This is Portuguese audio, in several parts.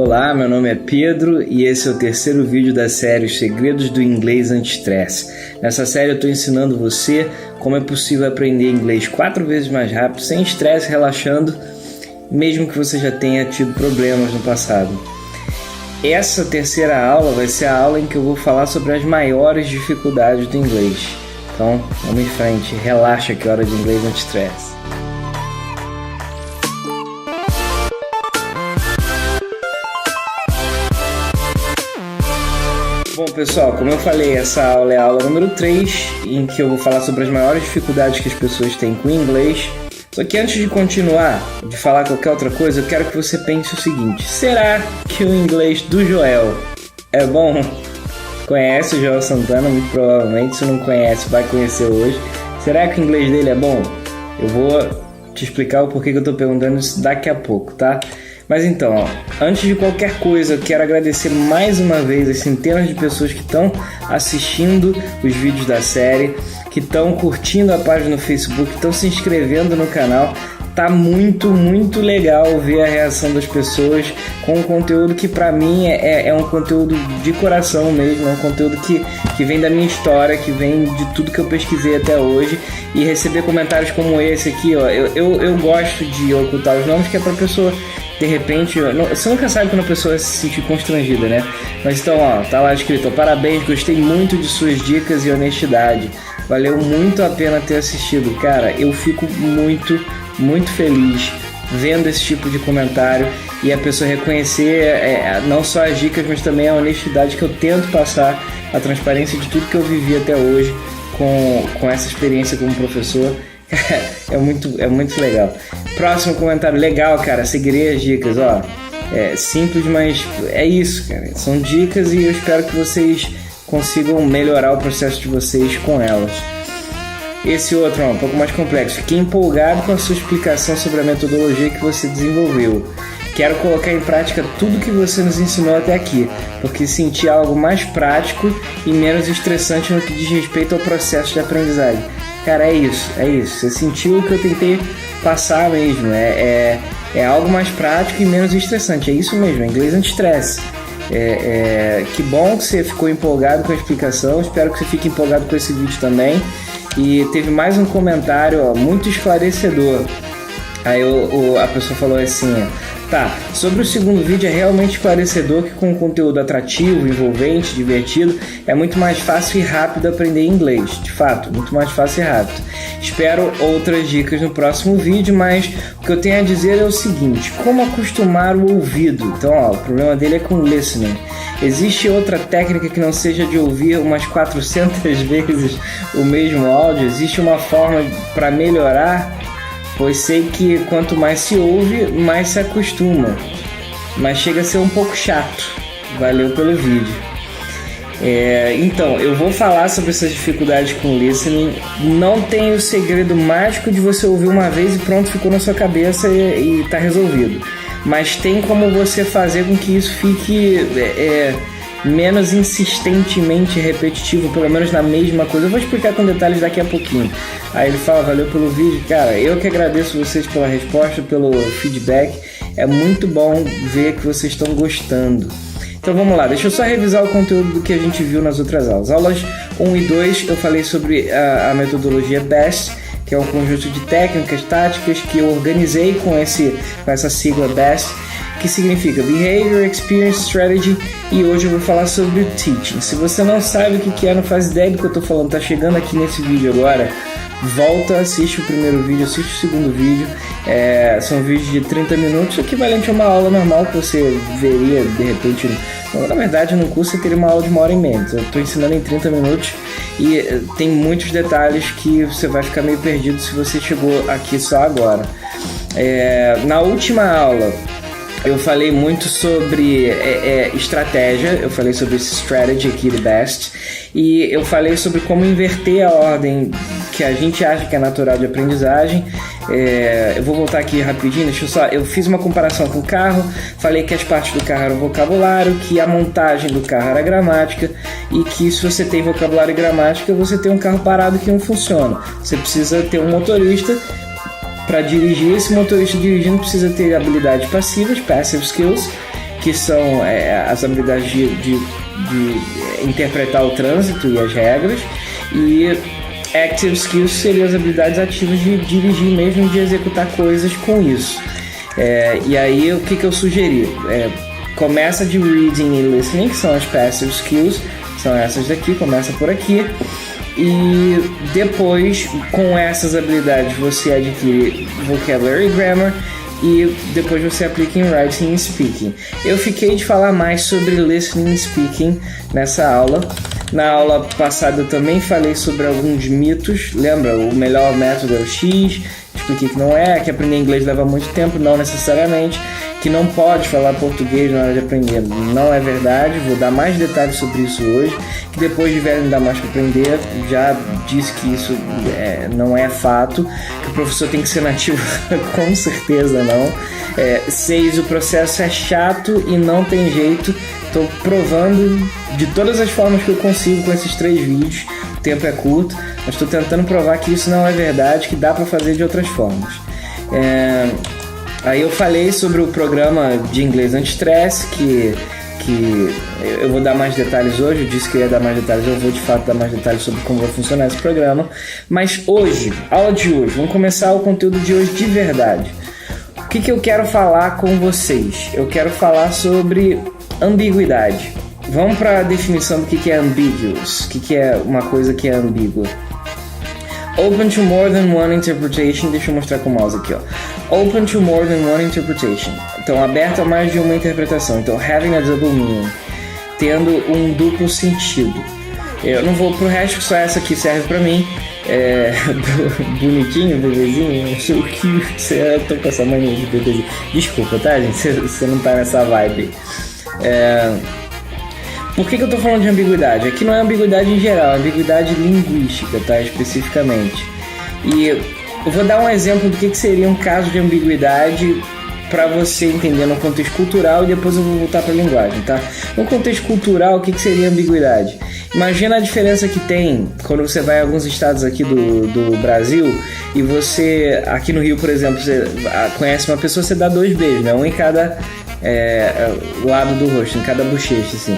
Olá, meu nome é Pedro e esse é o terceiro vídeo da série Os Segredos do Inglês Anti-Estresse. Nessa série eu estou ensinando você como é possível aprender inglês 4 vezes mais rápido, sem estresse, relaxando, mesmo que você já tenha tido problemas no passado. Essa terceira aula vai ser a aula em que eu vou falar sobre as maiores dificuldades do inglês. Então, vamos em frente, relaxa que é hora de inglês anti-estresse. Bom pessoal, como eu falei, essa aula é a aula número 3, em que eu vou falar sobre as maiores dificuldades que as pessoas têm com o inglês. Só que antes de continuar, de falar qualquer outra coisa, eu quero que você pense o seguinte: será que o inglês do Joel é bom? Conhece o Joel Santana, muito provavelmente. Se não conhece, vai conhecer hoje. Será que o inglês dele é bom? Eu vou te explicar o porquê que eu tô perguntando isso daqui a pouco, tá? Mas então, antes de qualquer coisa, eu quero agradecer mais uma vez as centenas de pessoas que estão assistindo os vídeos da série, que estão curtindo a página no Facebook, que estão se inscrevendo no canal. Tá muito legal ver a reação das pessoas com um conteúdo que pra mim é um conteúdo de coração mesmo, é um conteúdo que vem da minha história, que vem de tudo que eu pesquisei até hoje. E receber comentários como esse aqui, ó, eu gosto de ocultar os nomes, que é pra pessoa, de repente, você nunca sabe quando a pessoa se sentir constrangida, né? Mas então, ó, tá lá escrito, ó, parabéns, gostei muito de suas dicas e honestidade. Valeu muito a pena ter assistido. Cara, eu fico muito feliz vendo esse tipo de comentário e a pessoa reconhecer não só as dicas, mas também a honestidade que eu tento passar, a transparência de tudo que eu vivi até hoje com essa experiência como professor. É muito legal. Próximo comentário, legal, cara, seguirei as dicas, ó. É simples, mas é isso, cara. São dicas e eu espero que vocês consigam melhorar o processo de vocês com elas. Esse outro, ó, um pouco mais complexo. Fiquei empolgado com a sua explicação sobre a metodologia que você desenvolveu. Quero colocar em prática tudo que você nos ensinou até aqui, porque senti algo mais prático e menos estressante no que diz respeito ao processo de aprendizagem. Cara, é isso. Você sentiu o que eu tentei passar mesmo. É algo mais prático e menos estressante. É isso mesmo, é inglês anti-estresse. Que bom que você ficou empolgado com a explicação. Espero que você fique empolgado com esse vídeo também. E teve mais um comentário, ó, muito esclarecedor. Aí a pessoa falou assim: tá, sobre o segundo vídeo é realmente esclarecedor que com um conteúdo atrativo, envolvente, divertido, é muito mais fácil e rápido aprender inglês. De fato, muito mais fácil e rápido. Espero outras dicas no próximo vídeo, mas o que eu tenho a dizer é o seguinte: como acostumar o ouvido? Então, ó, o problema dele é com listening. Existe outra técnica que não seja de ouvir umas 400 vezes o mesmo áudio? Existe uma forma para melhorar? Pois sei que quanto mais se ouve, mais se acostuma. Mas chega a ser um pouco chato. Valeu pelo vídeo. Então, eu vou falar sobre essas dificuldades com listening. Não tem o segredo mágico de você ouvir uma vez e pronto, ficou na sua cabeça e tá resolvido. Mas tem como você fazer com que isso fique menos insistentemente repetitivo, pelo menos na mesma coisa. Eu vou explicar com detalhes daqui a pouquinho. Aí ele fala: valeu pelo vídeo. Cara, eu que agradeço vocês pela resposta, pelo feedback. É muito bom ver que vocês estão gostando. Então vamos lá, deixa eu só revisar o conteúdo do que a gente viu nas outras aulas. Aulas 1 e 2 eu falei sobre a metodologia BEST, que é um conjunto de técnicas, táticas que eu organizei com essa sigla BEST, que significa Behavior, Experience, Strategy, e hoje eu vou falar sobre o Teaching. Se você não sabe o que é, não faz ideia do que eu estou falando, tá chegando aqui nesse vídeo agora, volta, assiste o primeiro vídeo, assiste o segundo vídeo. São vídeos de 30 minutos, o equivalente a uma aula normal que você veria de repente. Na verdade, no curso você teria uma aula de 1h30. Eu estou ensinando em 30 minutos e tem muitos detalhes que você vai ficar meio perdido se você chegou aqui só agora. Na última aula eu falei muito sobre estratégia, eu falei sobre esse strategy aqui do BEST, e eu falei sobre como inverter a ordem que a gente acha que é natural de aprendizagem. Eu vou voltar aqui rapidinho, eu fiz uma comparação com o carro, falei que as partes do carro eram vocabulário, que a montagem do carro era gramática, e que se você tem vocabulário e gramática, você tem um carro parado que não funciona. Você precisa ter um motorista para dirigir. Esse motorista dirigindo precisa ter habilidades passivas, passive skills, que são as habilidades de interpretar o trânsito e as regras, e active skills seriam as habilidades ativas de dirigir mesmo, de executar coisas com isso. E aí o que eu sugeri? Começa de reading e listening, que são as passive skills, são essas daqui, começa por aqui. E depois, com essas habilidades, você adquire vocabulary e grammar, e depois você aplica em writing e speaking. Eu fiquei de falar mais sobre listening e speaking nessa aula. Na aula passada eu também falei sobre alguns mitos. Lembra? O melhor método é o X. Expliquei que não é, que aprender inglês leva muito tempo, não necessariamente, que não pode falar português na hora de aprender. Não é verdade, vou dar mais detalhes sobre isso hoje, que depois de velho não dá mais para aprender. Já disse que isso não é fato, que o professor tem que ser nativo, com certeza não. 6, o processo é chato e não tem jeito. Estou provando de todas as formas que eu consigo com esses 3 vídeos. O tempo é curto, mas estou tentando provar que isso não é verdade, que dá para fazer de outras formas. Aí eu falei sobre o programa de inglês anti-estresse, que eu vou dar mais detalhes hoje. Eu disse que eu ia dar mais detalhes, eu vou de fato dar mais detalhes sobre como vai funcionar esse programa. Mas hoje, aula de hoje, vamos começar o conteúdo de hoje de verdade. O que eu quero falar com vocês? Eu quero falar sobre ambiguidade. Vamos para a definição do que é ambiguous, o que é uma coisa que é ambígua. Open to more than one interpretation. Deixa eu mostrar com o mouse aqui, ó. Open to more than one interpretation. Então, aberto a mais de uma interpretação. Então, having a double meaning. Tendo um duplo sentido. Eu não vou pro resto, só essa aqui serve pra mim. Bonitinho, bebezinho. So cute. Eu tô com essa mania de bebezinho. Desculpa, tá, gente? Você não tá nessa vibe. Por que eu tô falando de ambiguidade? Aqui não é ambiguidade em geral, é ambiguidade linguística, tá? Especificamente. E eu vou dar um exemplo do que seria um caso de ambiguidade para você entender no contexto cultural, e depois eu vou voltar para a linguagem, tá? No contexto cultural, o que seria ambiguidade? Imagina a diferença que tem quando você vai a alguns estados aqui do Brasil e você, aqui no Rio, por exemplo, você conhece uma pessoa, você dá 2 beijos, né? Um em cada lado do rosto, em cada bochecha, assim.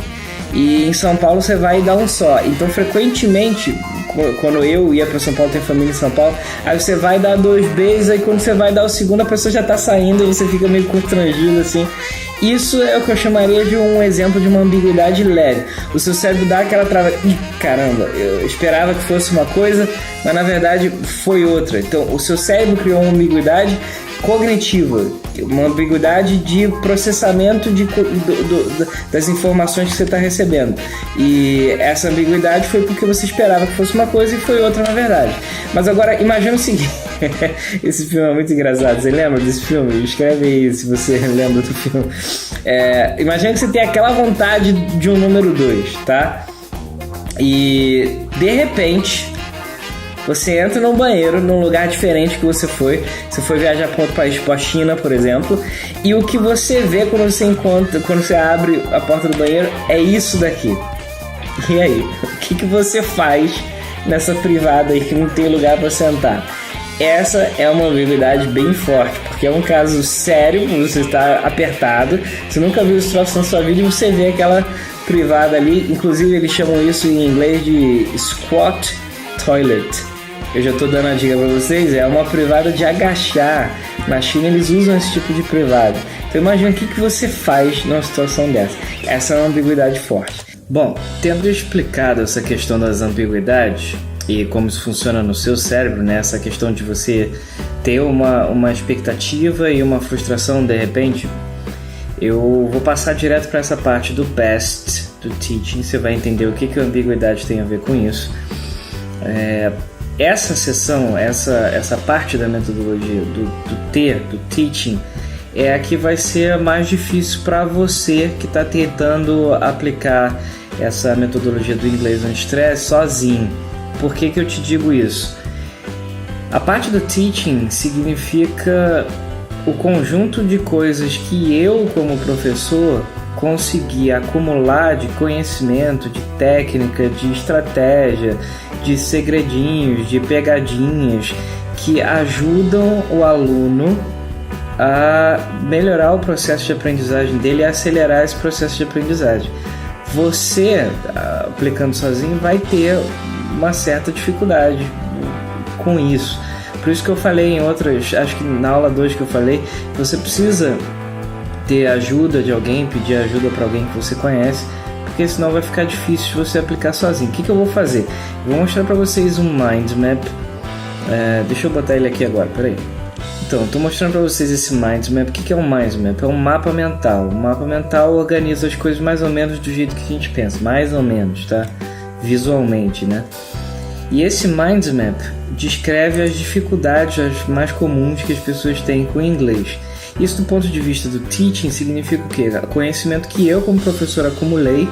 E em São Paulo você vai dar um só. Então, frequentemente, quando eu ia para São Paulo, tenho família em São Paulo, aí você vai dar 2 beijos, aí quando você vai dar o segundo, a pessoa já tá saindo e você fica meio constrangido, assim. Isso é o que eu chamaria de um exemplo de uma ambiguidade leve. O seu cérebro dá aquela trava. Ih, caramba, eu esperava que fosse uma coisa, mas na verdade foi outra. Então, o seu cérebro criou uma ambiguidade cognitiva, uma ambiguidade de processamento das informações que você está recebendo. E essa ambiguidade foi porque você esperava que fosse uma coisa e foi outra na verdade. Mas agora, imagina o seguinte. Esse filme é muito engraçado. Você lembra desse filme? Escreve aí se você lembra do filme. Imagina que você tem aquela vontade de um número 2, tá? E de repente você entra num banheiro, num lugar diferente que você foi viajar para outro país, tipo a China, por exemplo, e o que você vê quando você abre a porta do banheiro é isso daqui. E aí, o que você faz nessa privada aí que não tem lugar para sentar? Essa é uma ambiguidade bem forte, porque é um caso sério, você está apertado, você nunca viu isso na sua vida e você vê aquela privada ali. Inclusive eles chamam isso em inglês de squat toilet. Eu já tô dando a dica pra vocês, é uma privada de agachar. Na China eles usam esse tipo de privada. Então imagina o que você faz numa situação dessa. Essa é uma ambiguidade forte. Bom, tendo explicado essa questão das ambiguidades e como isso funciona no seu cérebro, né? Essa questão de você ter uma expectativa e uma frustração de repente, eu vou passar direto para essa parte do past, do teaching. Você vai entender o que a ambiguidade tem a ver com isso. Essa sessão, essa parte da metodologia do teaching é a que vai ser mais difícil para você que está tentando aplicar essa metodologia do inglês anti-estresse sozinho. Por que eu te digo isso? A parte do teaching significa o conjunto de coisas que eu, como professor, consegui acumular de conhecimento, de técnica, de estratégia, de segredinhos, de pegadinhas que ajudam o aluno a melhorar o processo de aprendizagem dele e acelerar esse processo de aprendizagem. Você, aplicando sozinho, vai ter uma certa dificuldade com isso. Por isso que eu falei em outras, acho que na aula 2 que eu falei, você precisa ter ajuda de alguém, pedir ajuda para alguém que você conhece, porque senão vai ficar difícil de você aplicar sozinho. O que eu vou fazer? Eu vou mostrar para vocês um mind map. Deixa eu botar ele aqui agora, peraí. Então, estou mostrando para vocês esse mind map. O que é um mind map? É um mapa mental. O mapa mental organiza as coisas mais ou menos do jeito que a gente pensa, mais ou menos, tá? Visualmente, né? E esse mind map descreve as dificuldades as mais comuns que as pessoas têm com o inglês. Isso, do ponto de vista do teaching, significa o quê? Conhecimento que eu, como professor, acumulei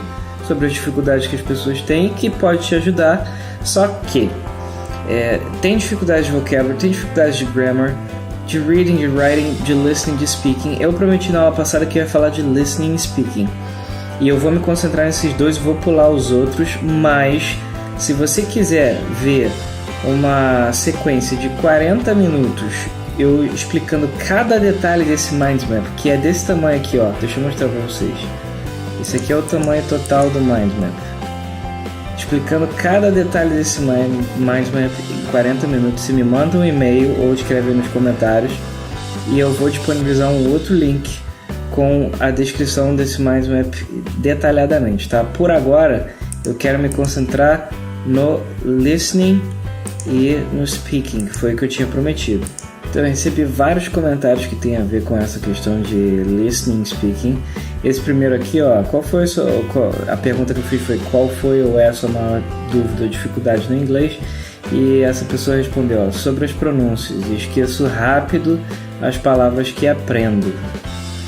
sobre as dificuldades que as pessoas têm e que pode te ajudar. Só que tem dificuldade de vocabulary, tem dificuldade de grammar, de reading, de writing, de listening, de speaking. Eu prometi na aula passada que eu ia falar de listening e speaking. E eu vou me concentrar nesses dois, vou pular os outros, mas se você quiser ver uma sequência de 40 minutos eu explicando cada detalhe desse mind map, que é desse tamanho aqui, ó. Deixa eu mostrar para vocês. Esse aqui é o tamanho total do mind map. Explicando cada detalhe desse mind map em 40 minutos. Você me manda um e-mail ou escreve nos comentários e eu vou disponibilizar um outro link com a descrição desse mind map detalhadamente, tá? Por agora, eu quero me concentrar no listening e no speaking, que foi o que eu tinha prometido. Então eu recebi vários comentários que tem a ver com essa questão de listening e speaking. Esse primeiro aqui, ó, a pergunta que eu fiz foi qual foi ou é a sua maior dúvida ou dificuldade no inglês? E essa pessoa respondeu, ó, sobre as pronúncias, esqueço rápido as palavras que aprendo.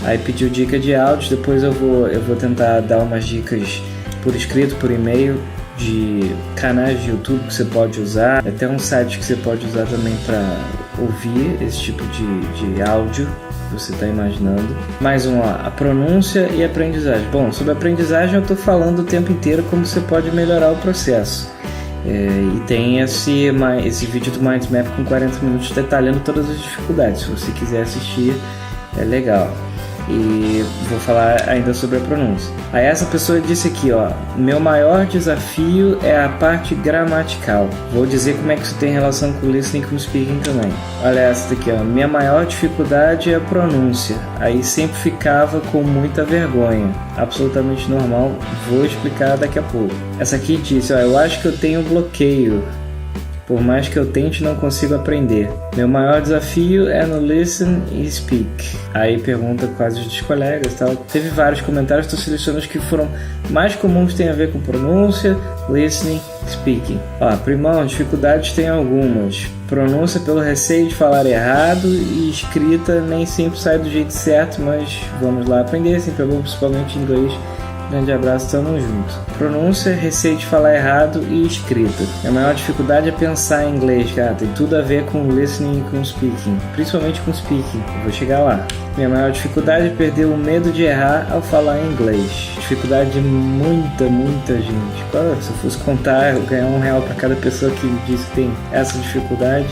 Aí pediu dica de áudios, depois eu vou tentar dar umas dicas por escrito, por e-mail, de canais de YouTube que você pode usar, até um site que você pode usar também para ouvir esse tipo de áudio que você está imaginando. Mais um, ó, a pronúncia e aprendizagem. Bom, sobre aprendizagem eu estou falando o tempo inteiro como você pode melhorar o processo. E tem esse vídeo do Mind Map com 40 minutos detalhando todas as dificuldades. Se você quiser assistir, é legal. E vou falar ainda sobre a pronúncia. Aí essa pessoa disse aqui, ó, meu maior desafio é a parte gramatical. Vou dizer como é que isso tem relação com o listening e com o speaking também. Olha essa daqui, ó, minha maior dificuldade é a pronúncia. Aí sempre ficava com muita vergonha. Absolutamente normal, vou explicar daqui a pouco. Essa aqui disse, ó, eu acho que eu tenho bloqueio. Por mais que eu tente, não consigo aprender. Meu maior desafio é no listen e speak. Aí pergunta quase dos colegas e tal. Teve vários comentários, estou selecionando os que foram mais comuns, tem a ver com pronúncia, listening, speaking. Ó, primão, dificuldades tem algumas. Pronúncia pelo receio de falar errado e escrita nem sempre sai do jeito certo, mas vamos lá aprender, sempre é bom, principalmente em inglês. Grande abraço, tamo junto. Pronúncia, receio de falar errado e escrita. A maior dificuldade é pensar em inglês, cara. Tem tudo a ver com listening e com speaking. Principalmente com speaking. Eu vou chegar lá. Minha maior dificuldade é perder o medo de errar ao falar inglês. Dificuldade de muita gente. Se eu fosse contar, eu ganhar R$1 para cada pessoa que diz que tem essa dificuldade.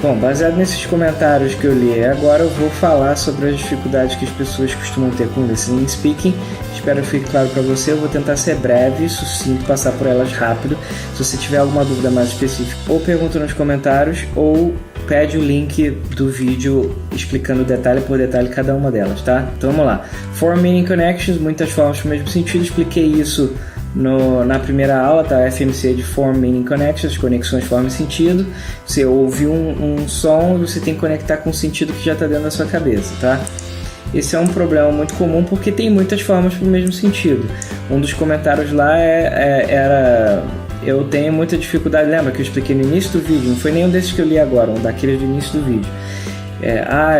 Bom, baseado nesses comentários que eu li agora, eu vou falar sobre as dificuldades que as pessoas costumam ter com listening e speaking. Espero que fique claro para você. Eu vou tentar ser breve, sucinto, passar por elas rápido. Se você tiver alguma dúvida mais específica, ou pergunta nos comentários, ou pede o link do vídeo explicando detalhe por detalhe cada uma delas, tá? Então vamos lá. Form Meaning Connections, muitas formas para o mesmo sentido. Expliquei isso na primeira aula, tá? FMC de Form Meaning Connections, conexões, forma e sentido. Você ouve um som e você tem que conectar com o sentido que já está dentro da sua cabeça, tá? Esse é um problema muito comum porque tem muitas formas para o mesmo sentido. Um dos comentários lá era: eu tenho muita dificuldade, lembra que eu expliquei no início do vídeo? Não foi nenhum desses que eu li agora, um daqueles do início do vídeo.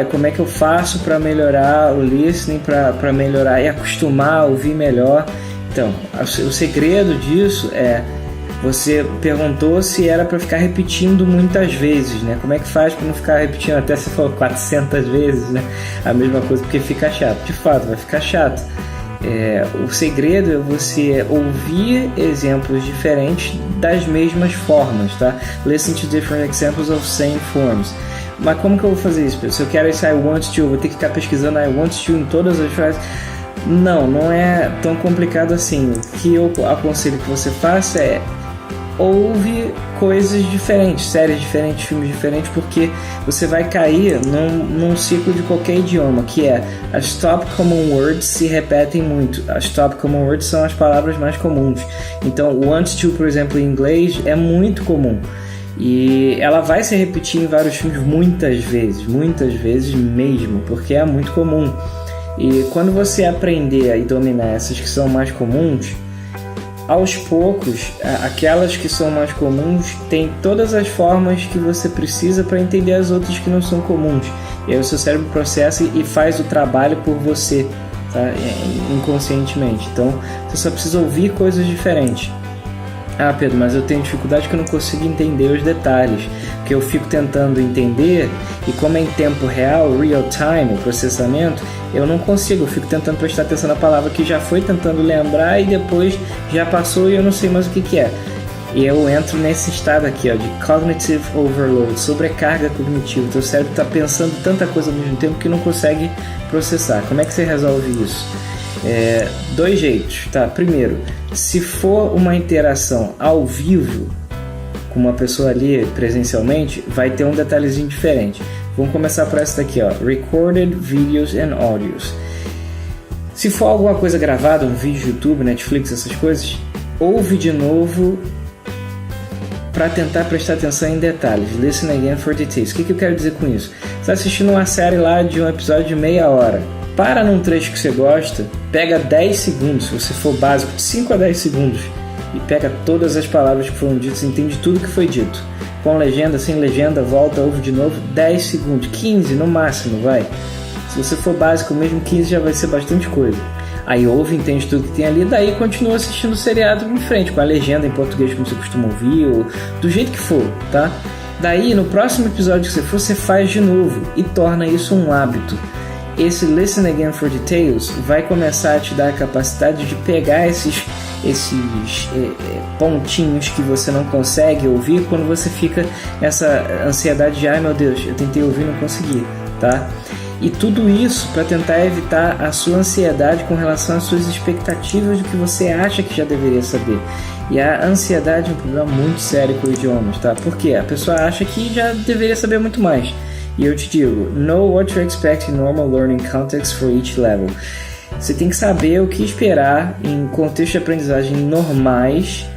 Como é que eu faço para melhorar o listening, para melhorar e acostumar a ouvir melhor? Então, o segredo disso é, você perguntou se era para ficar repetindo muitas vezes, né? Como é que faz para não ficar repetindo até se for 400 vezes, né? A mesma coisa, porque fica chato. De fato, vai ficar chato. O segredo é você ouvir exemplos diferentes das mesmas formas, tá? Listen to different examples of same forms. mas como que eu vou fazer isso? Se eu quero esse I want to, eu vou ter que ficar pesquisando I want to em todas as frases. Não é tão complicado assim. O que eu aconselho que você faça é ouve coisas diferentes, séries diferentes, filmes diferentes, porque você vai cair num ciclo de qualquer idioma, que é as top common words se repetem muito. As top common words são as palavras mais comuns. Então, want to, por exemplo, em inglês é muito comum. E ela vai se repetir em vários filmes muitas vezes mesmo, porque é muito comum. E quando você aprender e dominar essas que são mais comuns, aos poucos, aquelas que são mais comuns têm todas as formas que você precisa para entender as outras que não são comuns. E aí o seu cérebro processa e faz o trabalho por você, tá? Inconscientemente. Então, você só precisa ouvir coisas diferentes. Ah, Pedro, mas eu tenho dificuldade que eu não consigo entender os detalhes, porque eu fico tentando entender e como é em tempo real, real time, o processamento, eu não consigo, eu fico tentando prestar atenção na palavra que já foi tentando lembrar e depois já passou e eu não sei mais o que é. E eu entro nesse estado aqui, ó, de cognitive overload, sobrecarga cognitiva. O teu cérebro está pensando tanta coisa ao mesmo tempo que não consegue processar. Como é que você resolve isso? Dois jeitos, tá? Primeiro, se for uma interação ao vivo com uma pessoa ali presencialmente, vai ter um detalhezinho diferente. Vamos começar por essa daqui, ó, Recorded Videos and Audios. Se for alguma coisa gravada, um vídeo YouTube, Netflix, essas coisas, ouve de novo para tentar prestar atenção em detalhes. Listen again for details. O que eu quero dizer com isso? Você está assistindo uma série lá de um episódio de meia hora. Para num trecho que você gosta, pega 10 segundos, se você for básico, de 5 a 10 segundos, e pega todas as palavras que foram ditas, entende tudo que foi dito. Com legenda, sem legenda, volta, ouve de novo, 10 segundos, 15 no máximo, vai. Se você for básico mesmo, 15 já vai ser bastante coisa. Aí ouve, entende tudo que tem ali, daí continua assistindo o seriado em frente, com a legenda em português como você costuma ouvir, ou do jeito que for, tá? Daí, no próximo episódio que você for, você faz de novo e torna isso um hábito. Esse Listen Again for Details vai começar a te dar a capacidade de pegar esses pontinhos que você não consegue ouvir quando você fica nessa ansiedade de ai meu Deus, eu tentei ouvir e não consegui, tá? E tudo isso para tentar evitar a sua ansiedade com relação às suas expectativas do que você acha que já deveria saber. E a ansiedade é um problema muito sério com idiomas, tá? Porque a pessoa acha que já deveria saber muito mais. E eu te digo, know what to expect in normal learning context for each level. Você tem que saber o que esperar em contexto de aprendizagem normais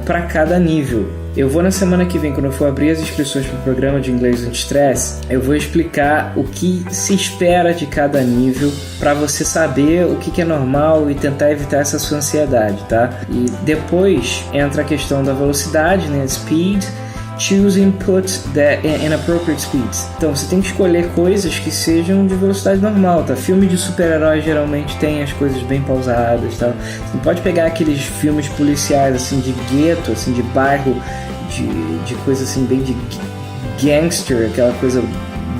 para cada nível. Eu vou na semana que vem, quando eu for abrir as inscrições para o programa de inglês anti-stress, eu vou explicar o que se espera de cada nível para você saber o que é normal e tentar evitar essa sua ansiedade, tá? E depois entra a questão da velocidade, né? Speed. Choose inputs in appropriate speeds. Então você tem que escolher coisas que sejam de velocidade normal, tá? Filme de super-herói geralmente tem as coisas bem pausadas, tá? Você não pode pegar aqueles filmes policiais assim de gueto, assim de bairro, de coisa assim bem de gangster, aquela coisa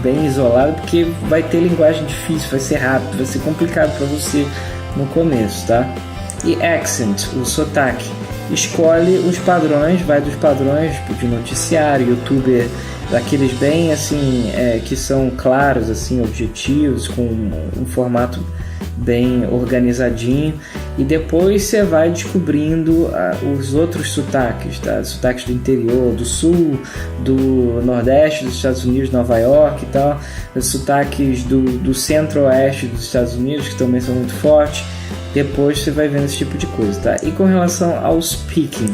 bem isolada, porque vai ter linguagem difícil, vai ser rápido, vai ser complicado para você no começo, tá? E accent, o sotaque. Escolhe os padrões, vai dos padrões de noticiário, youtuber, daqueles bem assim, que são claros, assim, objetivos, com um formato bem organizadinho, e depois você vai descobrindo os outros sotaques, tá? Sotaques do interior, do sul, do nordeste dos Estados Unidos, Nova York e tal, os sotaques do centro-oeste dos Estados Unidos, que também são muito fortes. Depois você vai vendo esse tipo de coisa, tá? E com relação ao speaking,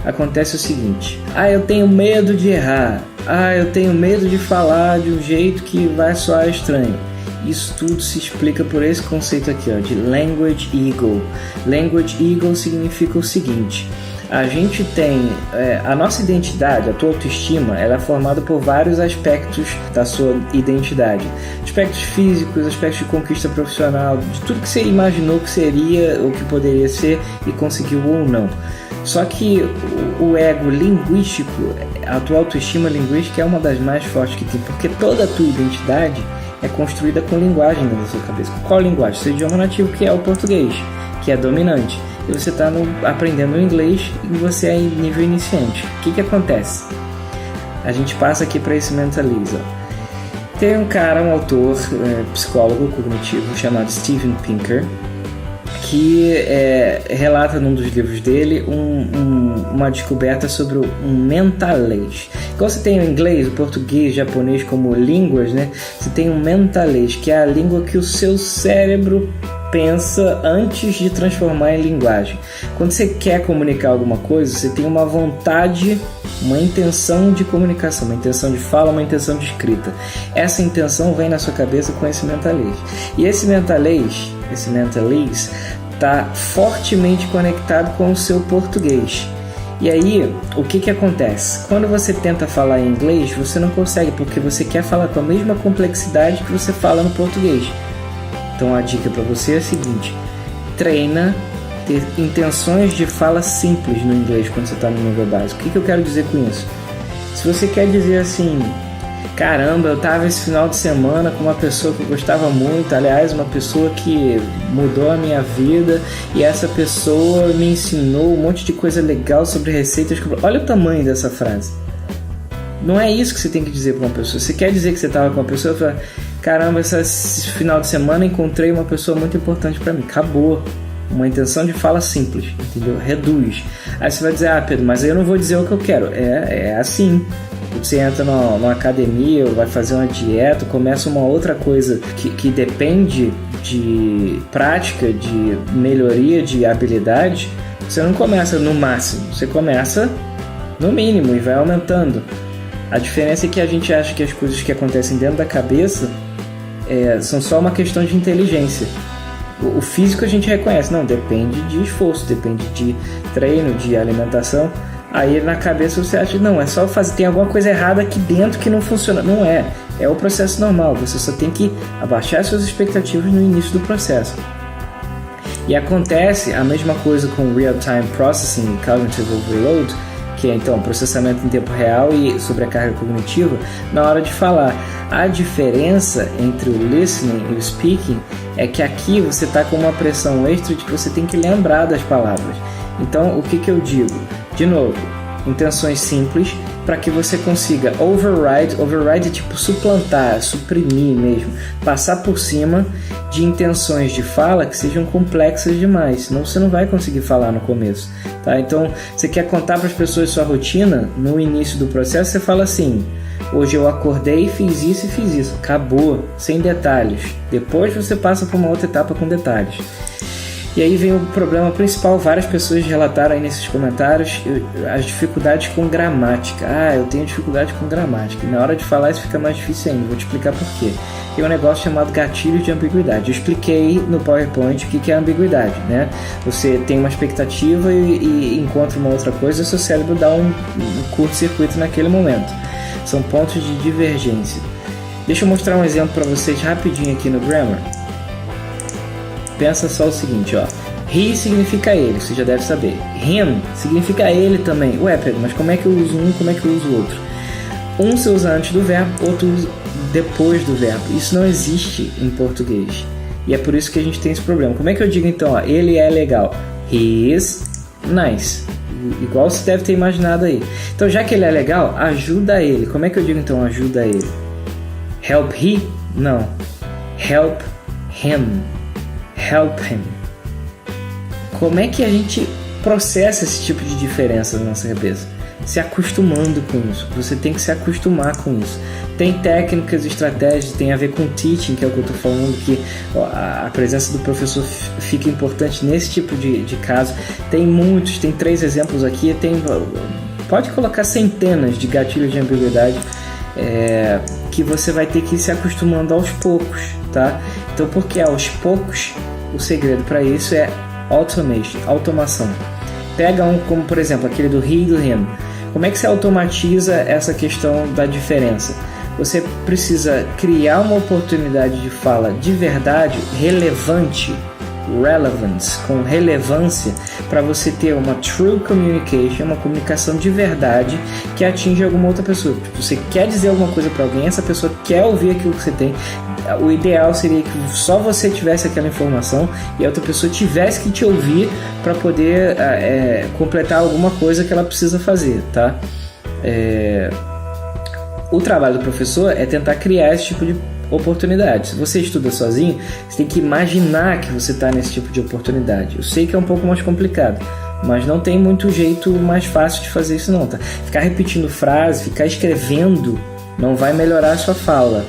acontece o seguinte: eu tenho medo de errar, eu tenho medo de falar de um jeito que vai soar estranho. Isso tudo se explica por esse conceito aqui, ó, de language ego. Language ego significa o seguinte: a gente tem a nossa identidade, a tua autoestima, ela é formada por vários aspectos da sua identidade. Aspectos físicos, aspectos de conquista profissional, de tudo que você imaginou que seria ou que poderia ser e conseguiu ou não. Só que o ego linguístico, a tua autoestima linguística é uma das mais fortes que tem, porque toda a tua identidade é construída com linguagem na sua cabeça. Qual linguagem? Seu idioma nativo, que é o português, que é dominante. E você está aprendendo inglês e você é em nível iniciante. O que acontece? a gente passa aqui para esse Mentalize. Tem um cara, um autor, psicólogo cognitivo chamado Steven Pinker, que relata num dos livros dele uma descoberta sobre um mentalês. Igual você tem o inglês, o português, o japonês como línguas, né? Você tem um mentalês, que é a língua que o seu cérebro pensa antes de transformar em linguagem. Quando você quer comunicar alguma coisa, você tem uma vontade, uma intenção de comunicação, uma intenção de fala, uma intenção de escrita. Essa intenção vem na sua cabeça com esse mentalês. E esse mentalês está fortemente conectado com o seu português. E aí, o que acontece? Quando você tenta falar em inglês, você não consegue, porque você quer falar com a mesma complexidade que você fala no português. Então a dica para você é a seguinte: treina ter intenções de fala simples no inglês quando você está no nível básico. O que eu quero dizer com isso? Se você quer dizer assim, caramba, eu estava esse final de semana com uma pessoa que eu gostava muito, aliás, uma pessoa que mudou a minha vida, e essa pessoa me ensinou um monte de coisa legal sobre receitas. Olha o tamanho dessa frase. Não é isso que você tem que dizer para uma pessoa. Você quer dizer que você estava com uma pessoa e fala, caramba, esse final de semana encontrei uma pessoa muito importante para mim. Acabou. Uma intenção de fala simples, entendeu? Reduz. Aí você vai dizer, Pedro, mas eu não vou dizer o que eu quero. É assim. Você entra numa academia, ou vai fazer uma dieta, começa uma outra coisa que depende de prática, de melhoria de habilidade. Você não começa no máximo, você começa no mínimo e vai aumentando. A diferença é que a gente acha que as coisas que acontecem dentro da cabeça são só uma questão de inteligência. O físico a gente reconhece, não, depende de esforço, depende de treino, de alimentação. Aí na cabeça você acha, não, é só fazer, tem alguma coisa errada aqui dentro que não funciona. Não é o processo normal, você só tem que abaixar suas expectativas no início do processo. E acontece a mesma coisa com Real-Time Processing e Cognitive Overload, que é então processamento em tempo real e sobrecarga cognitiva, na hora de falar. A diferença entre o listening e o speaking é que aqui você está com uma pressão extra de que você tem que lembrar das palavras. Então, o que eu digo? De novo, intenções simples para que você consiga override é tipo suplantar, suprimir mesmo, passar por cima de intenções de fala que sejam complexas demais, senão você não vai conseguir falar no começo, tá? Então, você quer contar para as pessoas sua rotina, no início do processo você fala assim, hoje eu acordei, fiz isso e fiz isso, acabou, sem detalhes. Depois você passa para uma outra etapa com detalhes. E aí vem o problema principal, várias pessoas relataram aí nesses comentários as dificuldades com gramática. Eu tenho dificuldade com gramática. E na hora de falar isso fica mais difícil ainda, vou te explicar por quê. Tem um negócio chamado gatilho de ambiguidade. Eu expliquei no PowerPoint o que é ambiguidade, né? Você tem uma expectativa e encontra uma outra coisa, e seu cérebro dá um curto-circuito naquele momento. São pontos de divergência. Deixa eu mostrar um exemplo para vocês rapidinho aqui no Grammar. Pensa só o seguinte, ó. He significa ele, você já deve saber. Him significa ele também. Ué, Pedro, mas como é que eu uso um, como é que eu uso o outro? Um você usa antes do verbo, outro usa depois do verbo. Isso não existe em português. E é por isso que a gente tem esse problema. Como é que eu digo então, ó, ele é legal? He is nice. Igual você deve ter imaginado aí. Então, já que ele é legal, ajuda ele. Como é que eu digo então, ajuda ele? Help he? Não. Help him. Help him. Como é que a gente processa esse tipo de diferença na nossa cabeça? Se acostumando com isso. Você tem que se acostumar com isso. Tem técnicas, estratégias, tem a ver com teaching, que é o que eu estou falando, que a presença do professor fica importante nesse tipo de caso. Tem muitos, tem 3 exemplos aqui, pode colocar centenas de gatilhos de ambiguidade que você vai ter que ir se acostumando aos poucos, tá? Então, porque aos poucos, o segredo para isso é automação. Pega como por exemplo aquele do he e do him. Como é que você automatiza essa questão da diferença? Você precisa criar uma oportunidade de fala de verdade, relevante, relevance, com relevância, para você ter uma true communication, uma comunicação de verdade que atinge alguma outra pessoa. Você quer dizer alguma coisa para alguém, essa pessoa quer ouvir aquilo que você tem. O ideal seria que só você tivesse aquela informação e a outra pessoa tivesse que te ouvir para poder completar alguma coisa que ela precisa fazer, tá? O trabalho do professor é tentar criar esse tipo de oportunidade. Se você estuda sozinho, você tem que imaginar que você está nesse tipo de oportunidade. Eu sei que é um pouco mais complicado, mas não tem muito jeito mais fácil de fazer isso não, tá? Ficar repetindo frase, ficar escrevendo não vai melhorar a sua fala.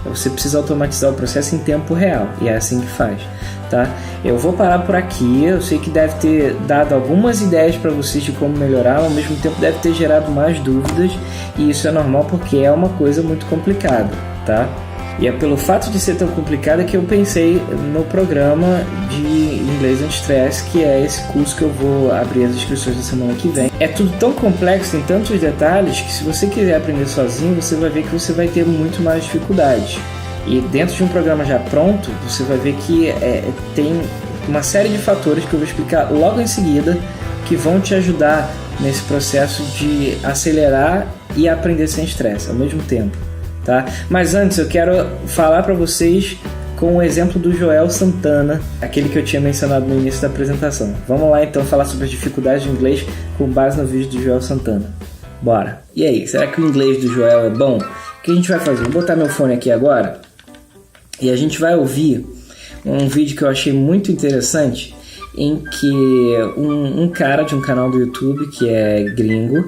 Você precisa automatizar o processo em tempo real, e é assim que faz, tá? Eu vou parar por aqui. Eu sei que deve ter dado algumas ideias para vocês de como melhorar, ao mesmo tempo deve ter gerado mais dúvidas, e isso é normal porque é uma coisa muito complicada, tá? E é pelo fato de ser tão complicada que eu pensei no programa de Inglês Anti-Stress, que é esse curso que eu vou abrir as inscrições na semana que vem. É tudo tão complexo, tem tantos detalhes, que se você quiser aprender sozinho, você vai ver que você vai ter muito mais dificuldade. E dentro de um programa já pronto, você vai ver que tem uma série de fatores que eu vou explicar logo em seguida, que vão te ajudar nesse processo de acelerar e aprender sem estresse ao mesmo tempo. Tá? Mas antes eu quero falar para vocês com o exemplo do Joel Santana, aquele que eu tinha mencionado no início da apresentação. Vamos lá então falar sobre as dificuldades de inglês com base no vídeo do Joel Santana. Bora! E aí, será que o inglês do Joel é bom? O que a gente vai fazer? Vou botar meu fone aqui agora e a gente vai ouvir um vídeo que eu achei muito interessante, em que um cara de um canal do YouTube que é gringo,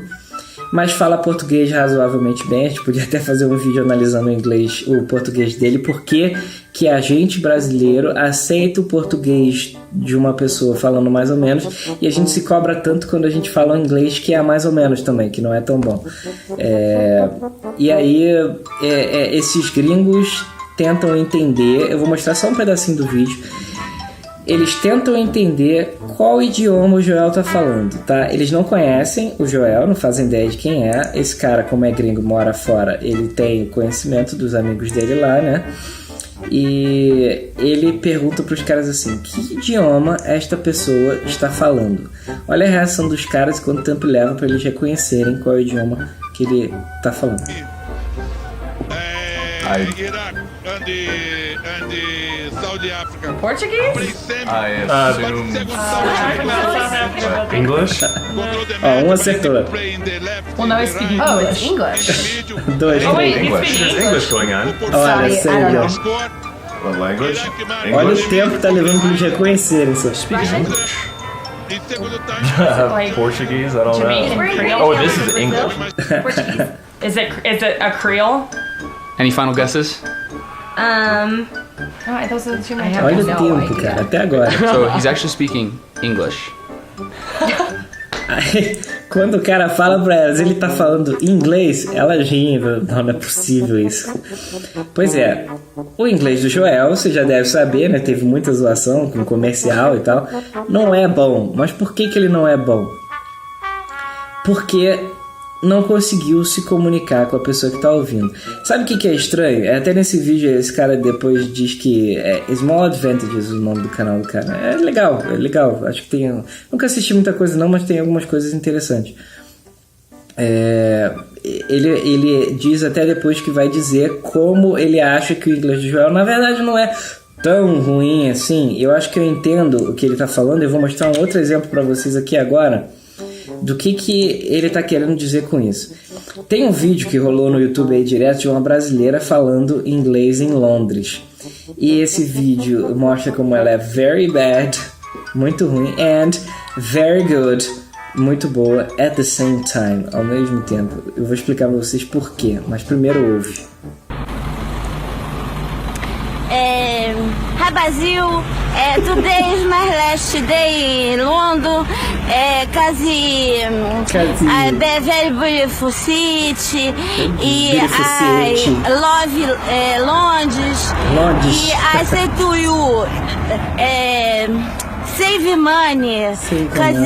mas fala português razoavelmente bem. A gente podia até fazer um vídeo analisando o português dele, porque que a gente brasileiro aceita o português de uma pessoa falando mais ou menos, e a gente se cobra tanto quando a gente fala o inglês que é mais ou menos também, que não é tão bom. E aí esses gringos tentam entender, eu vou mostrar só um pedacinho do vídeo. Eles tentam entender qual idioma o Joel tá falando, tá? Eles não conhecem o Joel, não fazem ideia de quem é. Esse cara, como é gringo, mora fora, ele tem o conhecimento dos amigos dele lá, né? E ele pergunta pros caras assim: que idioma esta pessoa está falando? Olha a reação dos caras e quanto tempo leva para eles reconhecerem qual é o idioma que ele tá falando. Iraq and Saudi Africa. Portuguese? I assume English? Um acertou. Well, no, I speak English. Oh, it's English. Dois, Oh, wait, três. you English. speak There's English going on. Olha, Sorry, I sério. don't know. What language? Olha English? o tempo que tá levando pra eles reconhecerem. Só. English. Like Portuguese? I don't Jamaican know. Creole? Oh, this is English. Portuguese. Is it a Creole? Any final guesses? Oh, those are the two I have Olha o no tempo, idea. cara, até agora. So he's actually speaking English. Aí, quando o cara fala pra elas, ele tá falando inglês, elas riem. Não é possível isso. Pois é, o inglês do Joel, você já deve saber, né? Teve muita zoação com comercial e tal. Não é bom. Mas por que ele não é bom? Porque não conseguiu se comunicar com a pessoa que tá ouvindo. Sabe o que é estranho? Até nesse vídeo esse cara depois diz que é Small Advantages o nome do canal do cara. É legal. Acho que tem... Nunca assisti muita coisa não, mas tem algumas coisas interessantes. Ele diz até depois que vai dizer como ele acha que o inglês do Joel na verdade não é tão ruim assim. Eu acho que eu entendo o que ele tá falando. Eu vou mostrar um outro exemplo para vocês aqui agora do que ele tá querendo dizer com isso. Tem um vídeo que rolou no YouTube aí direto de uma brasileira falando inglês em Londres. E esse vídeo mostra como ela é very bad, muito ruim, and very good, muito boa, at the same time, ao mesmo tempo. Eu vou explicar pra vocês por quê, mas primeiro ouve. Brasil, today is my last day in London, very beautiful city, I love Londres, e I say to you, save money, because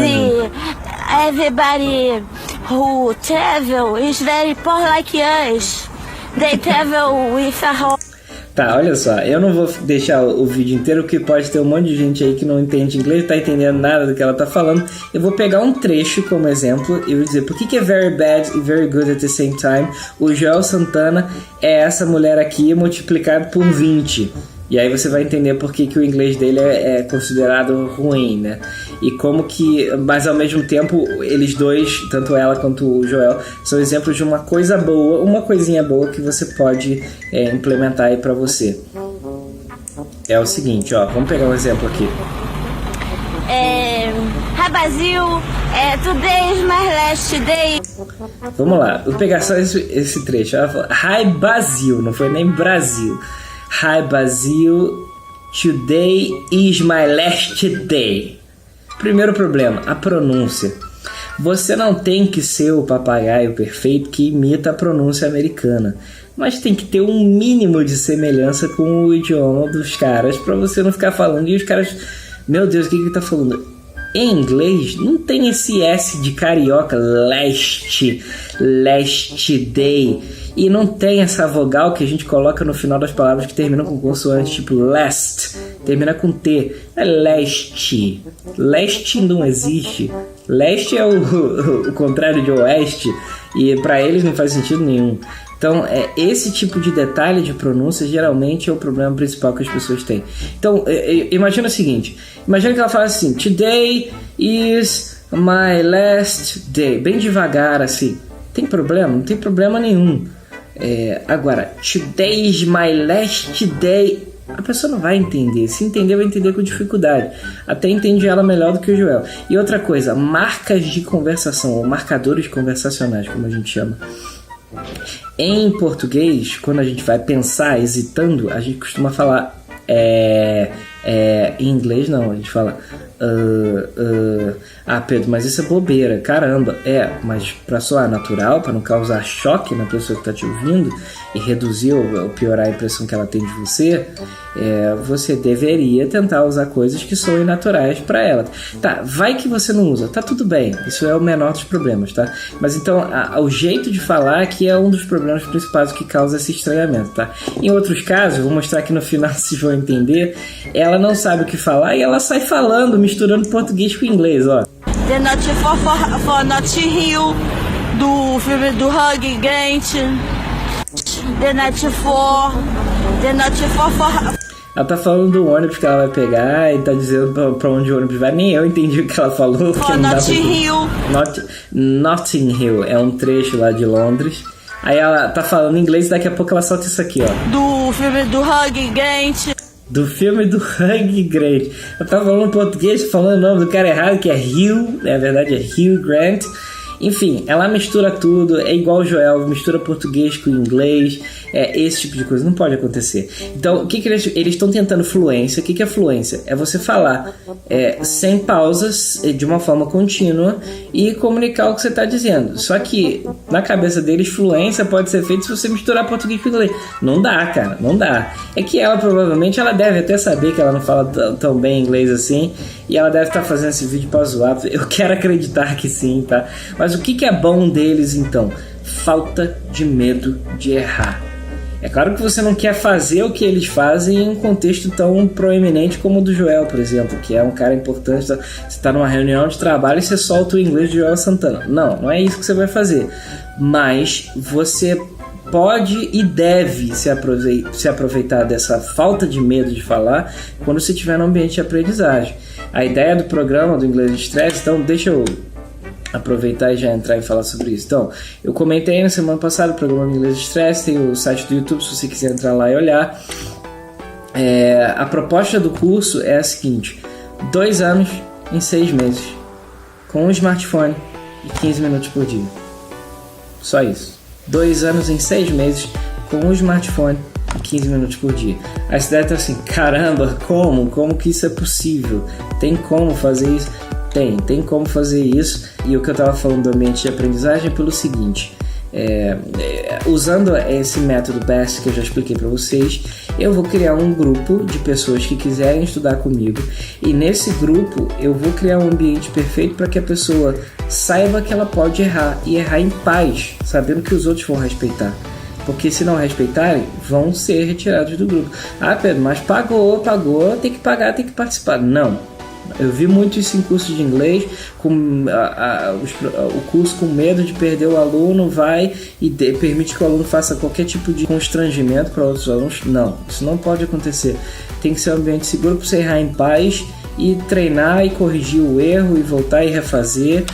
everybody who travel is very poor like us, they travel with a horse. Tá, olha só, eu não vou deixar o vídeo inteiro, porque pode ter um monte de gente aí que não entende inglês, não tá entendendo nada do que ela tá falando. Eu vou pegar um trecho como exemplo e vou dizer por que é very bad e very good at the same time. O Joel Santana é essa mulher aqui multiplicado por 20. E aí você vai entender por que o inglês dele é considerado ruim, né? e como que, mas ao mesmo tempo, eles dois, tanto ela quanto o Joel, são exemplos de uma coisa boa, uma coisinha boa que você pode implementar aí pra você. É o seguinte, ó, vamos pegar um exemplo aqui. Hi Brasil, today is my last day. Vamos lá, vou pegar só esse trecho. Ela falou, Hi Brasil, não foi nem Brasil. Hi Brasil, today is my last day. Primeiro problema, a pronúncia. Você não tem que ser o papagaio perfeito que imita a pronúncia americana, mas tem que ter um mínimo de semelhança com o idioma dos caras para você não ficar falando e os caras, meu Deus, o que ele tá falando? Em inglês não tem esse S de carioca, last day, e não tem essa vogal que a gente coloca no final das palavras que terminam com consoante, tipo last, termina com T, é leste não existe. Leste é o contrário de oeste, e para eles não faz sentido nenhum. Então, esse tipo de detalhe de pronúncia geralmente é o problema principal que as pessoas têm. Então, imagina o seguinte, imagina que ela fala assim, today is my last day, bem devagar assim. Tem problema? Não tem problema nenhum. Agora, today is my last day, a pessoa não vai entender. Se entender, vai entender com dificuldade. Até entende ela melhor do que o Joel. E outra coisa, marcas de conversação, ou marcadores conversacionais, como a gente chama. Em português, quando a gente vai pensar, hesitando, a gente costuma falar em inglês não, a gente fala Pedro, mas isso é bobeira, caramba. Mas pra soar natural, pra não causar choque na pessoa que tá te ouvindo e reduzir ou piorar a impressão que ela tem de você, você deveria tentar usar coisas que soem naturais pra ela. Tá, vai que você não usa, tá tudo bem, isso é o menor dos problemas, tá? Mas então, o jeito de falar aqui é um dos problemas principais que causa esse estranhamento, tá? Em outros casos, vou mostrar aqui no final, vocês vão entender, ela não sabe o que falar e ela sai falando, misturando português com inglês, ó. The Not for Not Hill, do filme do Hugh Grant. The Not for Ela tá falando do ônibus que ela vai pegar e tá dizendo pra onde o ônibus vai. Nem eu entendi o que ela falou. Notting Hill é um trecho lá de Londres. Aí ela tá falando em inglês e daqui a pouco ela solta isso aqui, ó. Do filme do Hugh Grant. Do filme do Hugh Grant. Eu tava falando em português, falando o nome do cara errado, que é Hugh, na verdade é Hugh Grant. Enfim, ela mistura tudo, é igual o Joel, mistura português com inglês, esse tipo de coisa não pode acontecer. Então, o que eles estão tentando fluência? O que é fluência? É você falar sem pausas, de uma forma contínua e comunicar o que você está dizendo. Só que, na cabeça deles, fluência pode ser feita se você misturar português com inglês. Não dá, cara, não dá. É que ela, provavelmente, ela deve até saber que ela não fala tão bem inglês assim, e ela deve estar fazendo esse vídeo para zoar. Eu quero acreditar que sim, tá? Mas o que é bom deles, então? Falta de medo de errar. É claro que você não quer fazer o que eles fazem em um contexto tão proeminente como o do Joel, por exemplo, que é um cara importante. Você está numa reunião de trabalho e você solta o inglês de Joel Santana. Não é isso que você vai fazer. Mas você pode e deve se aproveitar dessa falta de medo de falar quando você estiver no ambiente de aprendizagem. A ideia do programa do Inglês de Estresse, então deixa eu aproveitar e já entrar e falar sobre isso. Então, eu comentei na semana passada o programa do Inglês de Estresse, tem o site do YouTube se você quiser entrar lá e olhar. A proposta do curso é a seguinte: 2 anos em 6 meses, com um smartphone e 15 minutos por dia. Só isso. 2 anos em 6 meses, com um smartphone e 15 minutos por dia. Aí você deve estar assim, caramba, como que isso é possível? Tem como fazer isso? Tem como fazer isso. E o que eu estava falando do ambiente de aprendizagem é pelo seguinte: usando esse método BEST que eu já expliquei para vocês, eu vou criar um grupo de pessoas que quiserem estudar comigo, e nesse grupo eu vou criar um ambiente perfeito para que a pessoa saiba que ela pode errar, e errar em paz, sabendo que os outros vão respeitar. Porque se não respeitarem, vão ser retirados do grupo. Pedro, mas pagou, tem que pagar, tem que participar. Não. Eu vi muito isso em curso de inglês, o curso com medo de perder o aluno vai e permite que o aluno faça qualquer tipo de constrangimento para outros alunos. Não, isso não pode acontecer. Tem que ser um ambiente seguro para você errar em paz e treinar e corrigir o erro e voltar e refazer.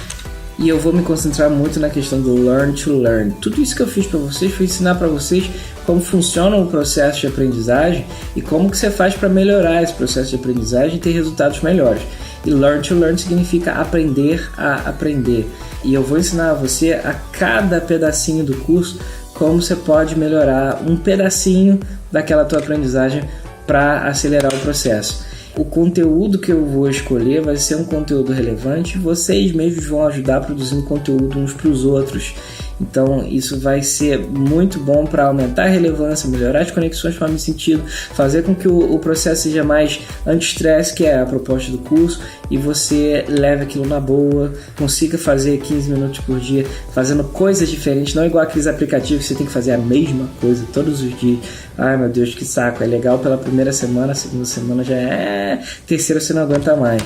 E eu vou me concentrar muito na questão do learn to learn. Tudo isso que eu fiz para vocês foi ensinar para vocês como funciona o processo de aprendizagem e como que você faz para melhorar esse processo de aprendizagem e ter resultados melhores. E learn to learn significa aprender a aprender. E eu vou ensinar a você a cada pedacinho do curso como você pode melhorar um pedacinho daquela tua aprendizagem para acelerar o processo. O conteúdo que eu vou escolher vai ser um conteúdo relevante. Vocês mesmos vão ajudar produzindo conteúdo uns para os outros. Então isso vai ser muito bom para aumentar a relevância, melhorar as conexões fazem sentido, fazer com que o processo seja mais anti-estresse, que é a proposta do curso, e você leve aquilo na boa, consiga fazer 15 minutos por dia, fazendo coisas diferentes, não igual aqueles aplicativos que você tem que fazer a mesma coisa todos os dias. Ai meu Deus, que saco, é legal pela primeira semana, a segunda semana já é, terceira você não aguenta mais.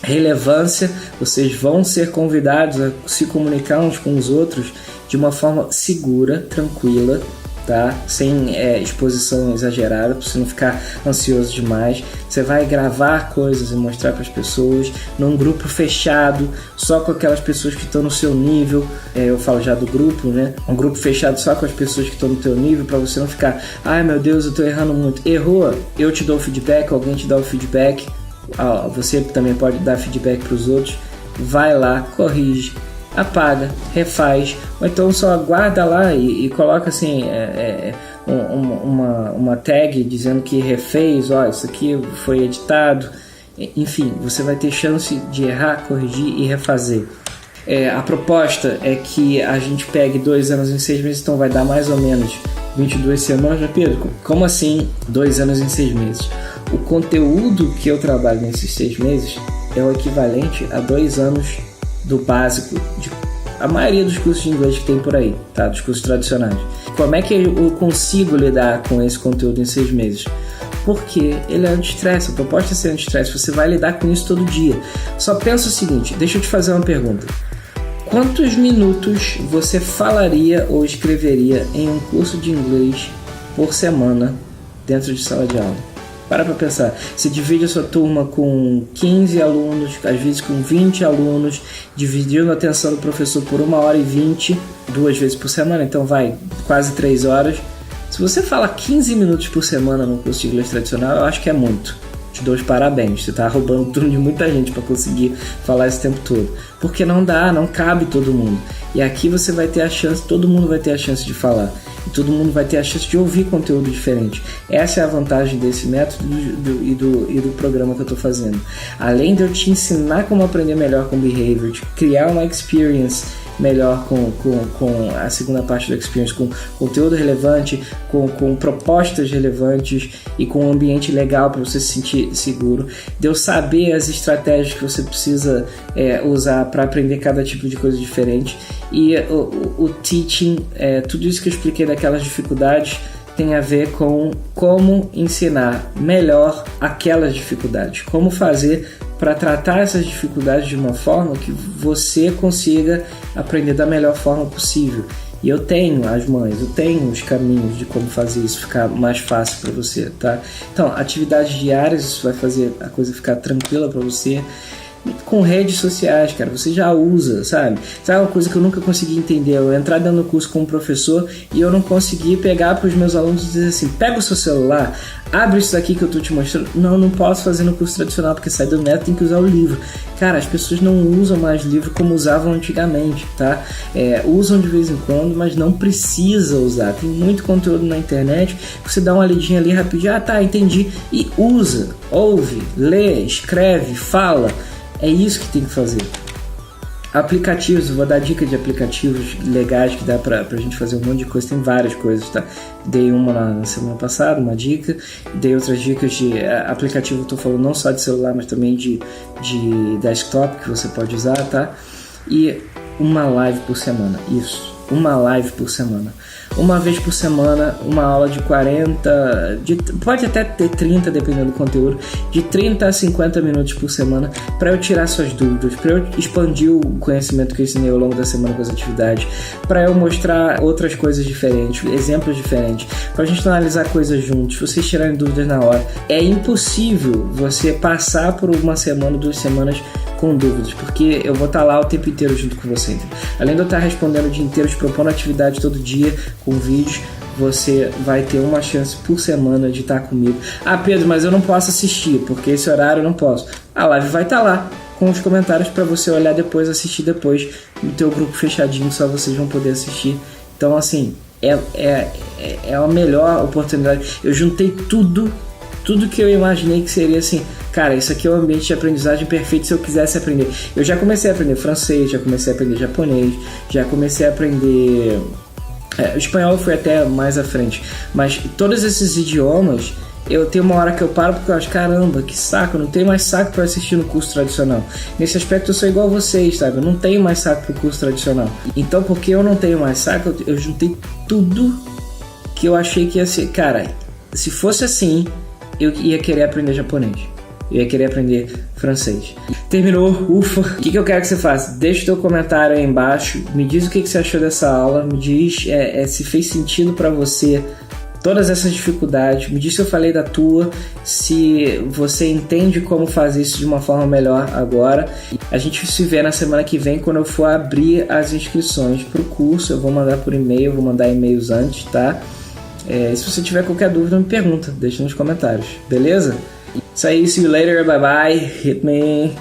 Relevância, vocês vão ser convidados a se comunicar uns com os outros de uma forma segura, tranquila, tá? Sem exposição exagerada, para você não ficar ansioso demais. Você vai gravar coisas e mostrar para as pessoas num grupo fechado, só com aquelas pessoas que estão no seu nível. Eu falo já do grupo, né? Um grupo fechado só com as pessoas que estão no teu nível, para você não ficar, ai meu Deus, eu estou errando muito. Errou, eu te dou o feedback, alguém te dá o feedback. Você também pode dar feedback para os outros. Vai lá, corrige, apaga, refaz, ou então só guarda lá e coloca assim uma tag dizendo que refez, isso aqui foi editado. Enfim, você vai ter chance de errar, corrigir e refazer. A proposta é que a gente pegue 2 anos em 6 meses, então vai dar mais ou menos 22 semanas, né, Pedro? Como assim 2 anos em 6 meses? O conteúdo que eu trabalho nesses 6 meses é o equivalente a 2 anos do básico de a maioria dos cursos de inglês que tem por aí, tá? Dos cursos tradicionais. Como é que eu consigo lidar com esse conteúdo em 6 meses? Porque ele é anti-estresse, a proposta é ser anti-estresse, você vai lidar com isso todo dia. Só pensa o seguinte, deixa eu te fazer uma pergunta. Quantos minutos você falaria ou escreveria em um curso de inglês por semana dentro de sala de aula? Para pensar, você divide a sua turma com 15 alunos, às vezes com 20 alunos, dividindo a atenção do professor por 1h20, 2 vezes por semana, então vai quase 3 horas. Se você fala 15 minutos por semana no curso de inglês tradicional, eu acho que é muito. Te dou os parabéns, você está roubando o turno de muita gente para conseguir falar esse tempo todo. Porque não cabe todo mundo. E aqui você vai ter a chance, todo mundo vai ter a chance de falar. E todo mundo vai ter a chance de ouvir conteúdo diferente. Essa é a vantagem desse método e do programa que eu estou fazendo. Além de eu te ensinar como aprender melhor com behavior, de criar uma experience melhor com a segunda parte do experience, com conteúdo relevante, com propostas relevantes e com um ambiente legal para você se sentir seguro, de eu saber as estratégias que você precisa usar para aprender cada tipo de coisa diferente. E o teaching, tudo isso que eu expliquei daquelas dificuldades tem a ver com como ensinar melhor aquelas dificuldades, como fazer para tratar essas dificuldades de uma forma que você consiga aprender da melhor forma possível. E eu tenho as mães, eu tenho os caminhos de como fazer isso ficar mais fácil para você, tá? Então, atividades diárias, isso vai fazer a coisa ficar tranquila para você. Com redes sociais, cara, você já usa, sabe? Sabe uma coisa que eu nunca consegui entender? Eu entrar dentro do curso como professor e eu não consegui pegar para os meus alunos e dizer assim, pega o seu celular, abre isso aqui que eu tô te mostrando. Não posso fazer no curso tradicional, porque sai do método, tem que usar o livro. Cara, as pessoas não usam mais livro como usavam antigamente, tá? Usam de vez em quando, mas não precisa usar. Tem muito conteúdo na internet, você dá uma lidinha ali rapidinho, tá, entendi, e usa, ouve, lê, escreve, fala. É isso que tem que fazer. Aplicativos, vou dar dica de aplicativos legais que dá pra gente fazer um monte de coisa, tem várias coisas, tá? Dei uma na semana passada, uma dica, dei outras dicas de aplicativo, eu tô falando não só de celular, mas também de desktop que você pode usar, tá? E uma live por semana, isso. uma live por semana. Uma vez por semana, uma aula de 40, pode até ter 30, dependendo do conteúdo, de 30 a 50 minutos por semana, para eu tirar suas dúvidas, para eu expandir o conhecimento que eu ensinei ao longo da semana com as atividades, para eu mostrar outras coisas diferentes, exemplos diferentes, para a gente analisar coisas juntos, vocês tirarem dúvidas na hora. É impossível você passar por uma semana, 2 semanas com dúvidas, porque eu vou estar lá o tempo inteiro junto com você. Além de eu estar respondendo o dia inteiro, te propondo atividade todo dia com vídeos, você vai ter uma chance por semana de estar comigo. Ah, Pedro, mas eu não posso assistir, porque esse horário eu não posso. A live vai estar lá com os comentários para você olhar depois, assistir depois no teu grupo fechadinho, só vocês vão poder assistir. Então, assim, é a melhor oportunidade. Eu juntei tudo que eu imaginei que seria assim, cara, isso aqui é um ambiente de aprendizagem perfeito se eu quisesse aprender. Eu já comecei a aprender francês, já comecei a aprender japonês, já comecei a aprender... o espanhol eu fui até mais à frente, mas todos esses idiomas, eu tenho uma hora que eu paro porque eu acho, caramba, que saco, eu não tenho mais saco para assistir no curso tradicional. Nesse aspecto eu sou igual a vocês, sabe? Eu não tenho mais saco pro curso tradicional. Então, porque eu não tenho mais saco, eu juntei tudo que eu achei que ia ser. Cara, se fosse assim, eu ia querer aprender japonês. Eu ia querer aprender francês. Terminou, ufa. O que eu quero que você faça? Deixa o teu comentário aí embaixo. Me diz o que você achou dessa aula. Me diz se fez sentido pra você todas essas dificuldades. Me diz se eu falei da tua. Se você entende como fazer isso de uma forma melhor agora. A gente se vê na semana que vem quando eu for abrir as inscrições pro curso. Eu vou mandar por e-mail. Vou mandar e-mails antes, tá? Se você tiver qualquer dúvida, me pergunta. Deixa nos comentários. Beleza? Isso aí, see you later, bye bye, hit me.